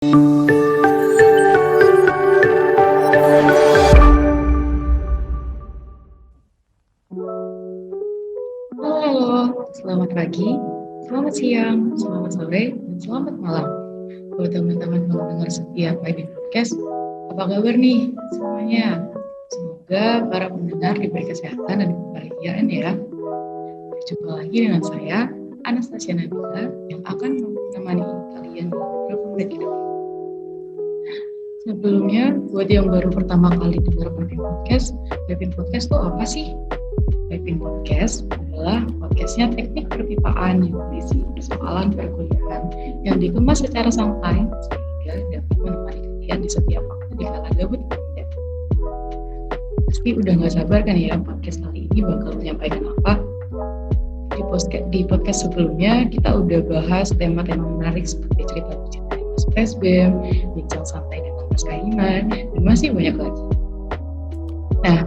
Halo, selamat pagi, selamat siang, selamat sore, dan selamat malam. Buat teman-teman pendengar setia Paimin Podcast, apa kabar nih semuanya? Semoga para pendengar diberi kesehatan dan kebahagiaan ya. Berjumpa lagi dengan saya, Anastasia Nabila, yang akan menemani kalian di beberapa menit ke depan. Sebelumnya, buat yang baru pertama kali dengar Paimin Podcast itu apa sih? Paimin Podcast adalah podcastnya teknik perpipaan yang berisi persoalan perkuliahan yang dikemas secara santai sehingga dapat menemani kalian di setiap waktu di kala gabut Anda. Pasti udah gak sabar kan ya podcast kali ini bakal menyampaikan apa? Di podcast sebelumnya kita udah bahas tema-tema menarik seperti cerita lucu dari Mas Presbem, bincang santai dengan Mas Kaiman, dan masih banyak lagi. Nah,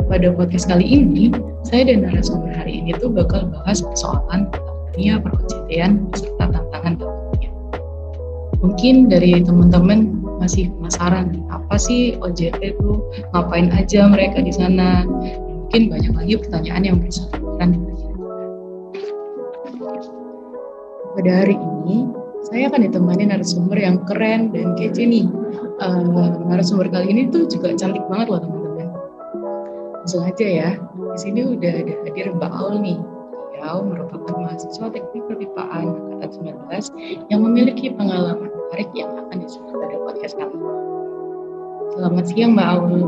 pada podcast kali ini, saya dan narasumber hari ini tuh bakal bahas persoalan tentang dunia per-OJT-an serta tantangan dalamnya. Mungkin dari teman-teman masih penasaran apa sih OJT itu, ngapain aja mereka di sana. Mungkin banyak lagi pertanyaan yang berseliweran di pikiran kita. Pada hari ini, saya akan ditemani narasumber yang keren dan kece nih. Narasumber kali ini tuh juga cantik banget loh teman-teman. Langsung aja ya, di sini udah ada hadir Mbak Aul nih. Beliau merupakan mahasiswa teknik perpipaan angkatan 19 yang memiliki pengalaman menarik yang akan disebut pada podcast kami. Selamat siang Mbak Aul.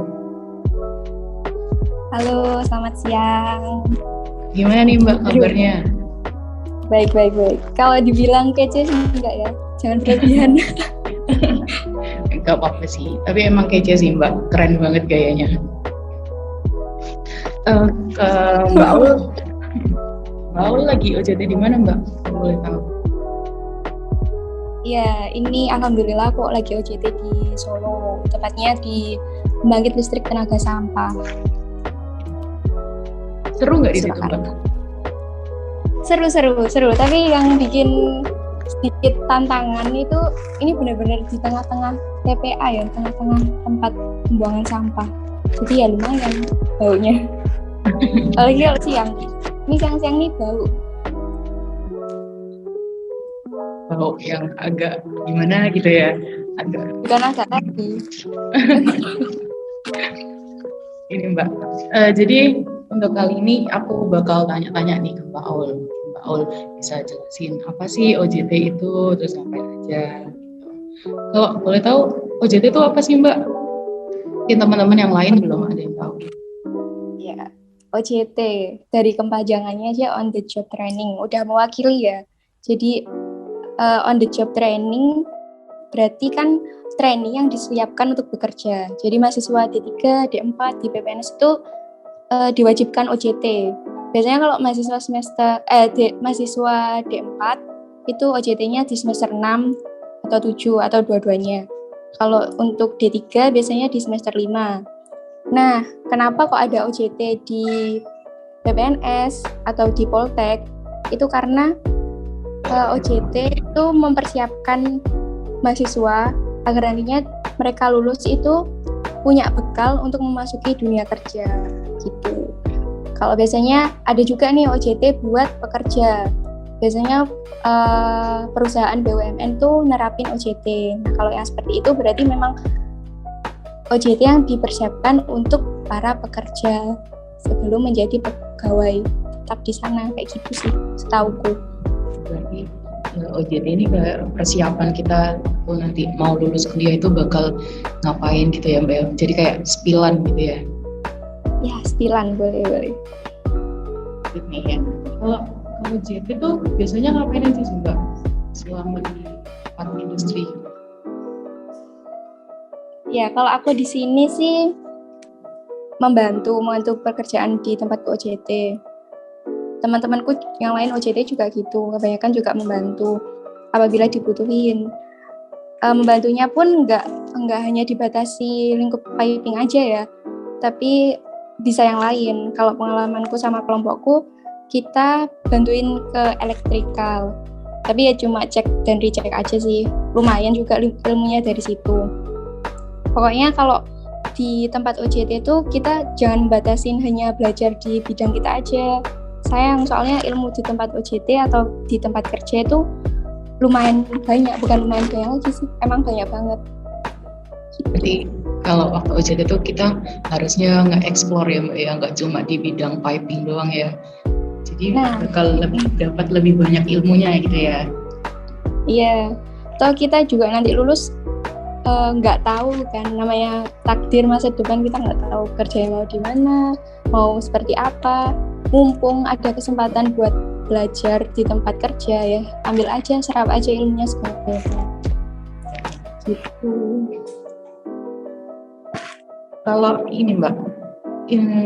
Halo, selamat siang. Gimana nih Mbak kabarnya? Baik. Kalau dibilang kece sih enggak ya, jangan berlebihan. Enggak apa-apa sih, tapi emang kece sih Mbak, keren banget gayanya. Mbak Aul lagi OJT di mana Mbak? Boleh tahu? Ya, ini alhamdulillah kok lagi OJT di Solo, tepatnya di Pembangkit Listrik Tenaga Sampah. Seru nggak di situ Mbak? Seru. Tapi yang bikin sedikit tantangan itu, ini benar-benar di tengah-tengah TPA ya, tengah-tengah tempat pembuangan sampah. Jadi ya lumayan baunya. Apalagi kalau siang. Ini siang-siang nih bau yang agak gimana gitu ya, bukan agak lagi. Ini Mbak, jadi untuk kali ini aku bakal tanya-tanya nih ke Mbak Aul. Mbak Aul bisa jelasin apa sih OJT itu, terus ngapain aja gitu. Kalau boleh tahu OJT itu apa sih Mbak? Mungkin teman-teman yang lain belum ada yang tahu. Ya, OJT dari kepanjangannya aja on the job training, udah mewakili ya. Jadi on the job training berarti kan training yang disiapkan untuk bekerja. Jadi mahasiswa D3, D4 di PPNS itu diwajibkan OJT. Biasanya kalau mahasiswa mahasiswa D4 itu OJT-nya di semester 6 atau 7 atau dua-duanya. Kalau untuk D3 biasanya di semester 5. Nah, kenapa kok ada OJT di PPNS atau di Poltek? Itu karena OJT itu mempersiapkan mahasiswa agar nantinya mereka lulus itu punya bekal untuk memasuki dunia kerja gitu. Kalau biasanya ada juga nih OJT buat pekerja. Biasanya perusahaan BUMN tuh nerapin OJT. Nah, kalau yang seperti itu berarti memang OJT yang dipersiapkan untuk para pekerja sebelum menjadi pegawai tetap di sana, kayak gitu sih setauku. Berarti OJT ini persiapan kita nanti mau lulus kuliah itu bakal ngapain gitu ya Mbak? Jadi kayak spilan gitu ya? Ya, spilan boleh. Ini ya. Kalau OJT itu biasanya ngapain aja sih Mbak selama di tempat industri? Ya, kalau aku di sini sih membantu pekerjaan di tempat OJT. Teman-temanku yang lain OJT juga gitu, kebanyakan juga membantu apabila dibutuhin. Membantunya pun nggak hanya dibatasi lingkup piping aja ya, tapi bisa yang lain. Kalau pengalamanku sama kelompokku, kita bantuin ke elektrikal. Tapi ya cuma cek dan recheck aja sih. Lumayan juga ilmunya dari situ. Pokoknya kalau di tempat OJT itu kita jangan batasin hanya belajar di bidang kita aja. Sayang, soalnya ilmu di tempat OJT atau di tempat kerja itu lumayan banyak, bukan lumayan banyak lagi sih, emang banyak banget. Jadi kalau waktu OJT itu kita harusnya nge-explore ya Mbak ya, nggak cuma di bidang piping doang ya. Jadi bakal dapat lebih banyak ilmunya gitu ya. Iya, toh kita juga nanti lulus nggak tahu kan, namanya takdir masa depan kita nggak tahu kerjanya mau di mana, mau seperti apa. Mumpung ada kesempatan buat belajar di tempat kerja ya, ambil aja, serap aja ilmunya segalanya. Gitu. Kalau ini Mbak,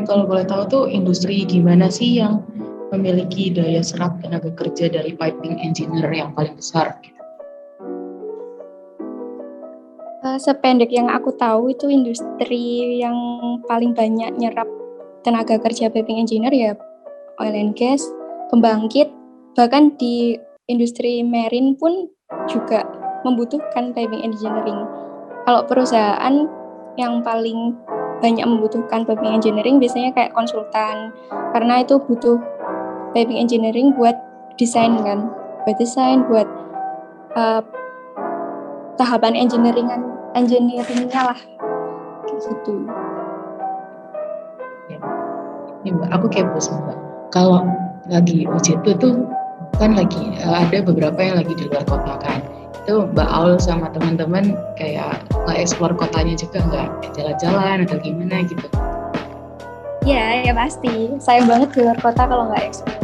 kalau boleh tahu tuh industri gimana sih yang memiliki daya serap tenaga kerja dari piping engineer yang paling besar? Sependek yang aku tahu itu industri yang paling banyak nyerap tenaga kerja piping engineer ya oil and gas, pembangkit, bahkan di industri marine pun juga membutuhkan piping engineering. Kalau perusahaan yang paling banyak membutuhkan piping engineering biasanya kayak konsultan, karena itu butuh piping engineering buat desain kan, buat tahapan engineeringnya lah, gitu. Ya. Ini Mbak, aku kepo sih Mbak. Kalau lagi OJT tuh kan lagi ada beberapa yang lagi di luar kota kan. Itu Mbak Aul sama teman-teman kayak nge-explore kotanya juga nggak? Jalan-jalan atau gimana gitu? Ya pasti. Sayang banget di luar kota kalau nggak explore.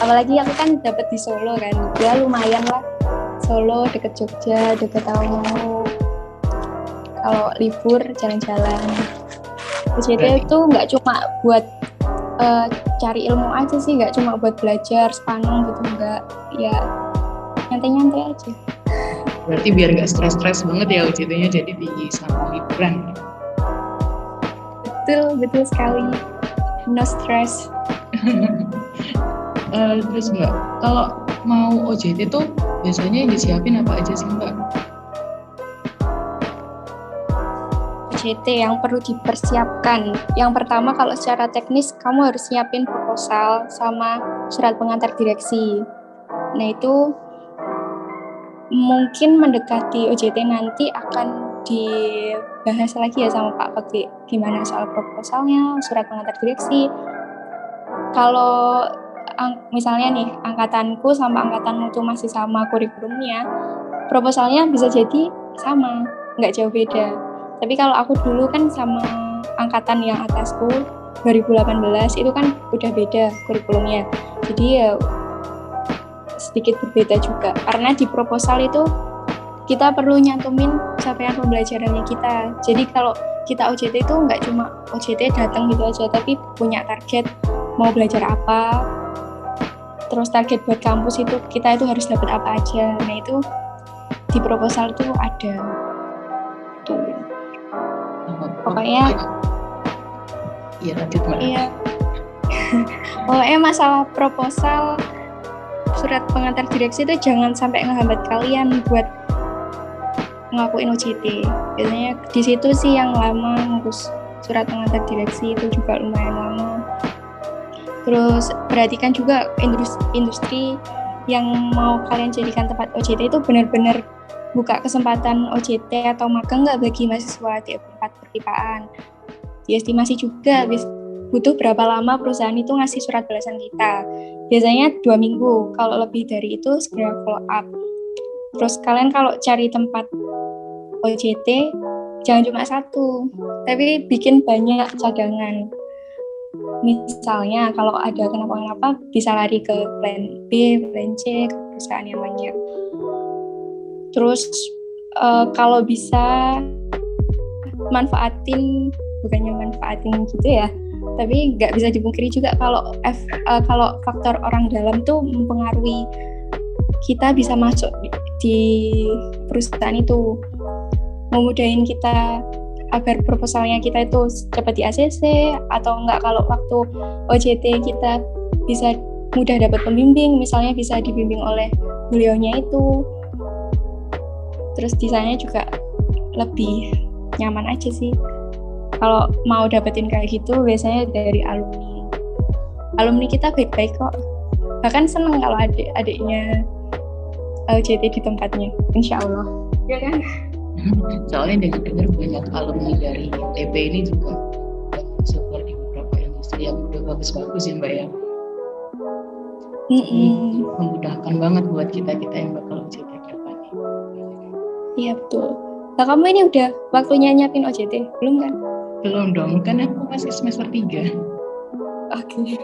Apalagi aku kan dapat di Solo kan. Ya lumayan lah. Solo deket Jogja, deket Tawangmangu. Kalau libur jalan-jalan. OJT itu nggak cuma buat cari ilmu aja sih, nggak cuma buat belajar sepaneng gitu, nggak, ya nyantai-nyantai aja. Berarti biar nggak stres-stres banget ya OJT-nya, jadi di sama liburan. Betul sekali, no stress. Terus Mbak, kalau mau OJT tuh biasanya yang disiapin apa aja sih Mbak? OJT yang perlu dipersiapkan. Yang pertama, kalau secara teknis kamu harus nyiapin proposal sama surat pengantar direksi. Nah itu mungkin mendekati OJT nanti akan dibahas lagi ya sama Pak Peggy, gimana soal proposalnya, surat pengantar direksi. Kalau misalnya nih angkatanku sama angkatanmu tuh masih sama kurikulumnya, proposalnya bisa jadi sama, nggak jauh beda. Tapi kalau aku dulu kan sama angkatan yang atasku 2018 itu kan udah beda kurikulumnya. Jadi ya sedikit berbeda juga. Karena di proposal itu kita perlu nyantumin capaian pembelajarannya kita. Jadi kalau kita OJT itu nggak cuma OJT datang gitu aja, tapi punya target mau belajar apa. Terus target buat kampus itu kita itu harus dapat apa aja. Nah itu di proposal itu ada. Tuh. Pokoknya iya lanjut Mbak. Iya. Pokoknya masalah proposal surat pengantar direksi itu jangan sampai ngehambat kalian buat ngelakuin OJT. Biasanya di situ sih yang lama, ngurus surat pengantar direksi itu juga lumayan lama. Terus perhatikan juga industri yang mau kalian jadikan tempat OJT itu benar-benar buka kesempatan OJT atau magang nggak bagi mahasiswa di tempat perpipaan. Diestimasi juga butuh berapa lama perusahaan itu ngasih surat balasan kita. Biasanya 2 minggu, kalau lebih dari itu segera follow up. Terus kalian kalau cari tempat OJT jangan cuma satu, tapi bikin banyak cadangan. Misalnya kalau ada kenapa-kenapa bisa lari ke plan B, plan C, ke perusahaan yang lainnya. Terus kalau bisa manfaatin gitu ya, tapi nggak bisa dipungkiri juga kalau faktor orang dalam tuh mempengaruhi kita bisa masuk di perusahaan itu, memudahin kita agar proposalnya kita itu cepat di ACC, atau enggak kalau waktu OJT kita bisa mudah dapat pembimbing, misalnya bisa dibimbing oleh beliaunya itu. Terus desainnya juga lebih nyaman aja sih. Kalau mau dapetin kayak gitu biasanya dari alumni. Alumni kita baik-baik kok. Bahkan seneng kalau adik-adiknya LJT di tempatnya, insya Allah. Ya kan? Soalnya dengar banyak alumni dari TP ini juga support di beberapa industri yang udah bagus-bagus ya Mbak ya. Jadi memudahkan banget buat kita yang bakal OJT ke depannya. Iya betul. Nah kamu ini udah waktunya nyiapin OJT? Belum kan? Belum dong, kan aku masih semester 3. Oke.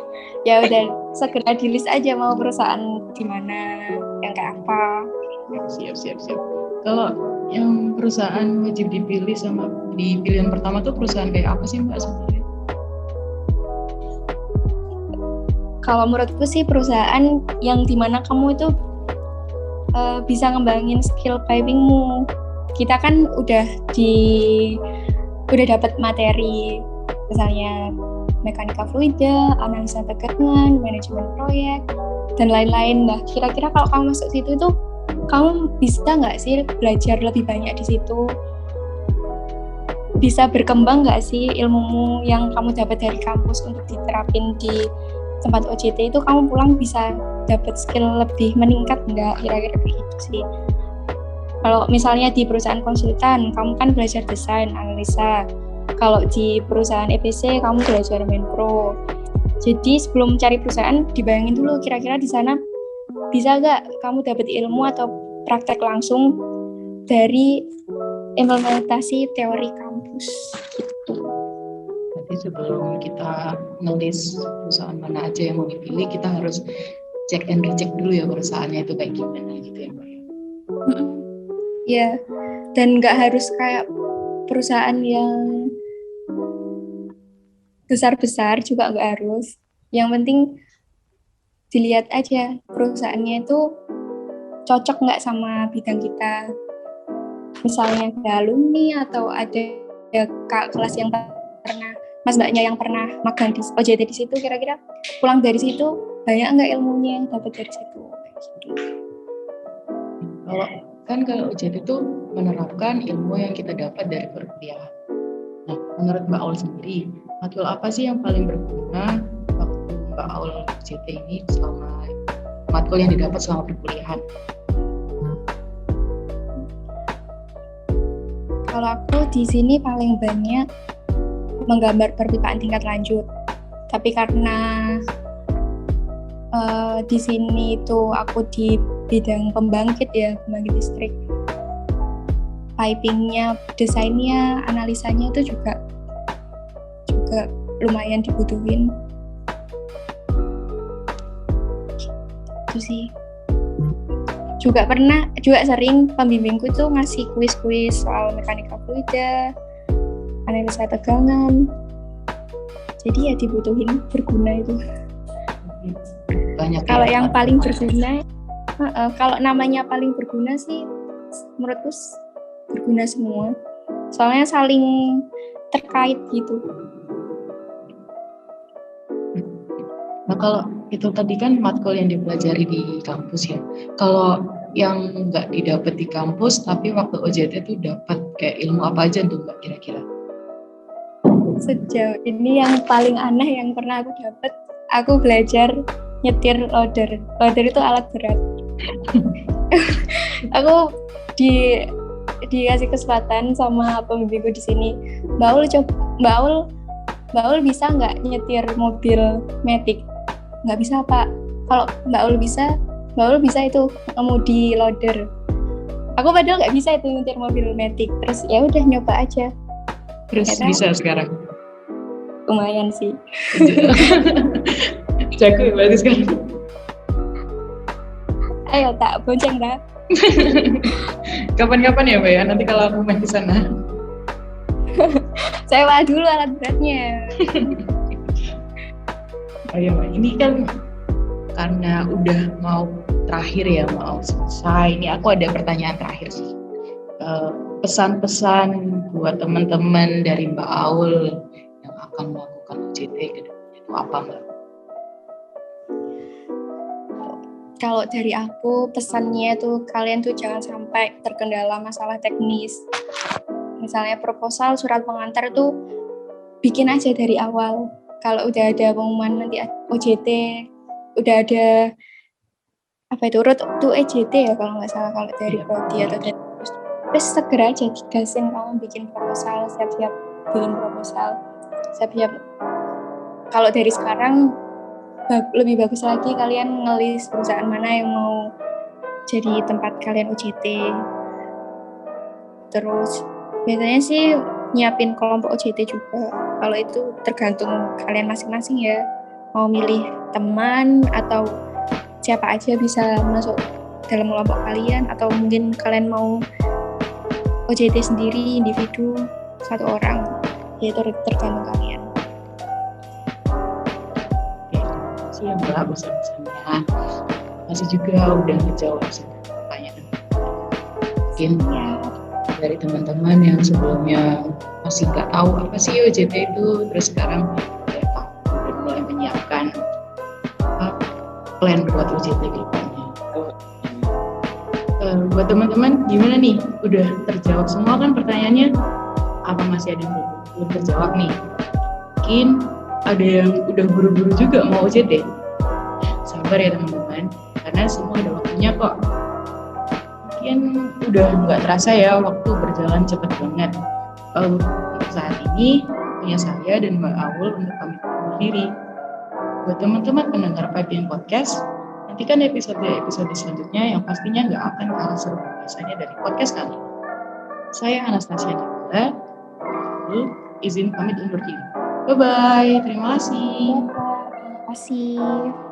Ya udah segera di list aja mau perusahaan di mana, yang kayak apa. Siap. Kalau yang perusahaan wajib dipilih sama di pilihan pertama tuh perusahaan kayak apa sih Mbak sebenarnya? Kalau menurutku sih perusahaan yang dimana kamu itu bisa ngembangin skill pipingmu. Kita kan udah dapat materi, misalnya mekanika fluida, analisa tegangan, manajemen proyek, dan lain-lain. Nah, kira-kira kalau kamu masuk situ tuh, kamu bisa nggak sih belajar lebih banyak di situ? Bisa berkembang nggak sih ilmumu yang kamu dapat dari kampus untuk diterapin di tempat OJT itu, kamu pulang bisa dapat skill lebih meningkat nggak? Kira-kira begitu sih. Kalau misalnya di perusahaan konsultan, kamu kan belajar desain, analisa. Kalau di perusahaan EPC, kamu belajar Menpro. Jadi sebelum cari perusahaan, dibayangin dulu kira-kira di sana bisa nggak kamu dapat ilmu atau praktek langsung dari implementasi teori kampus gitu. Berarti sebelum kita ngelis perusahaan mana aja yang mau dipilih, kita harus cek and recheck dulu ya perusahaannya itu kayak gimana gitu ya Mbak. Ya, dan nggak harus kayak perusahaan yang besar-besar juga nggak harus. Yang penting dilihat aja perusahaannya itu cocok nggak sama bidang kita. Misalnya ada alumni atau ada kak kelas yang pernah, mas mbaknya yang pernah magang di OJT di situ, kira-kira pulang dari situ banyak nggak ilmunya yang dapat dari situ. Kalau OJT itu menerapkan ilmu yang kita dapat dari perkuliahan. Nah, menurut Mbak Aul sendiri, matkul apa sih yang paling berguna waktu Mbak Aul OJT ini selama matkul yang didapat selama perkuliahan? Kalau aku di sini paling banyak menggambar perpipaan tingkat lanjut. Tapi karena di sini itu aku di bidang pembangkit listrik. Pipingnya, desainnya, analisanya itu juga lumayan dibutuhin. Itu sih. Juga sering pembimbingku tuh ngasih kuis-kuis soal mekanika fluida, analisa tegangan. Jadi ya dibutuhin, berguna itu. Kalau yang paling berguna, kalau namanya paling berguna sih menurutku berguna semua. Soalnya saling terkait gitu. Nah kalau itu tadi kan matkul yang dipelajari di kampus ya. Kalau yang nggak didapat di kampus tapi waktu OJT itu dapat kayak ilmu apa aja tuh Mbak kira-kira? Sejauh ini yang paling aneh yang pernah aku dapat, aku belajar nyetir loader. Loader itu alat berat. Aku dikasih kesempatan sama pembimbingku di sini. Mbak Aul bisa nggak nyetir mobil Matic? Nggak bisa Pak. Kalau Mbak Aul bisa itu ngemudi loader. Aku padahal nggak bisa itu nyetir mobil Matic. Terus ya udah nyoba aja. Terus ya, bisa sekarang? Lumayan sih. Jago ya berarti sekarang. Ayo tak bonceng dah. Kapan-kapan ya Mbak ya, nanti kalau aku main ke sana. Sewa dulu alat beratnya. Oh iya Mbak, ini kan karena udah mau terakhir ya, mau selesai. Ini aku ada pertanyaan terakhir sih. Pesan-pesan buat teman-teman dari Mbak Aul yang akan melakukan OJT ke depan itu apa Mbak? Kalau dari aku pesannya tuh kalian tuh jangan sampai terkendala masalah teknis. Misalnya proposal, surat pengantar tuh bikin aja dari awal. Kalau udah ada pengumuman nanti OJT, udah ada apa itu urut tuh EJT ya kalau nggak salah, kalau dari prodi atau dari terus segera aja digasin kamu bikin proposal, siap-siap bikin proposal, siap-siap. Kalau dari sekarang lebih bagus lagi kalian ngelis perusahaan mana yang mau jadi tempat kalian UJT. Terus biasanya sih nyiapin kelompok UJT juga. Kalau itu tergantung kalian masing-masing ya, mau milih teman atau siapa aja bisa masuk dalam kelompok kalian, atau mungkin kalian mau OJT sendiri, individu, satu orang, ya itu tergantung kalian. Oke, terima kasih ya Mbak pesan-pesannya. Masih juga udah ngejawab pertanyaan. Mungkin dari teman-teman yang sebelumnya masih nggak tahu apa sih OJT itu, terus sekarang udah tahu dan mulai menyiapkan plan buat OJT ke depannya. Buat teman-teman gimana nih? Udah terjawab semua kan pertanyaannya? Apa masih ada yang belum terjawab nih? Mungkin ada yang udah buru-buru juga mau OJT. Sabar ya teman-teman, karena semua ada waktunya kok. Mungkin udah nggak terasa ya, waktu berjalan cepat banget. Untuk saat ini, punya saya dan Mbak Aul untuk pamit undur diri. Buat teman-teman pendengar Pipin Podcast, nantikan episode selanjutnya yang pastinya nggak akan kalah seru biasanya dari podcast kali ini. Saya Anastasia Nabila, izin pamit undur diri. Bye-bye, terima kasih. Terima kasih.